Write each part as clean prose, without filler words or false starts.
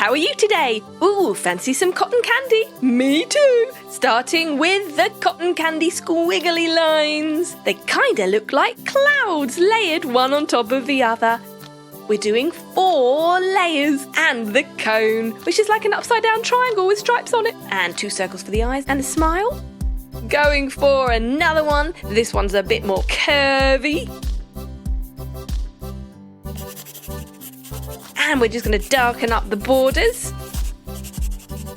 how are you today? Ooh, fancy some cotton candy? Me too! Starting with the cotton candy squiggly lines. They kinda look like clouds layered one on top of the other. We're doing 4 layers and the cone, which is like an upside down triangle with stripes on it. And 2 circles for the eyes and a smile. Going for another one. This one's a bit more curvy. And we're just going to darken up the borders.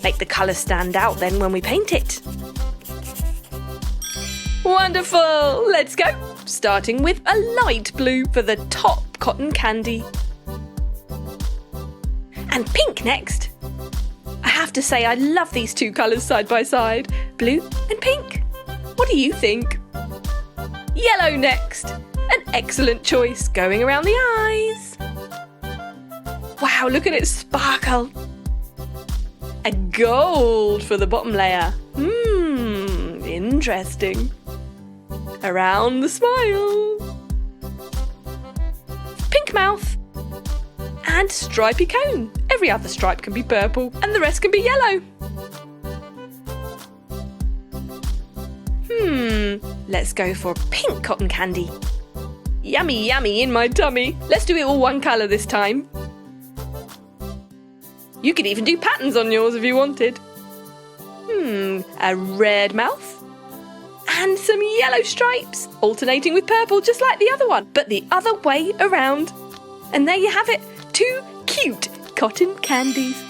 Make the colour stand out then when we paint it. Wonderful! Let's go! Starting with a light blue for the top cotton candy. And pink next. I have to say I love these 2 colours side by side. Blue and pink. What do you think? Yellow next. An excellent choice going around the eyes. Wow, look at it sparkle. And gold for the bottom layer. Interesting. Around the smile. Pink mouth. And stripy cone. Every other stripe can be purple and the rest can be yellow. Let's go for pink cotton candy. Yummy, yummy in my tummy. Let's do it all one colour this time. You could even do patterns on yours if you wanted. A red mouth. And some yellow stripes, alternating with purple just like the other one, but the other way around. And there you have it, 2 cute cotton candies.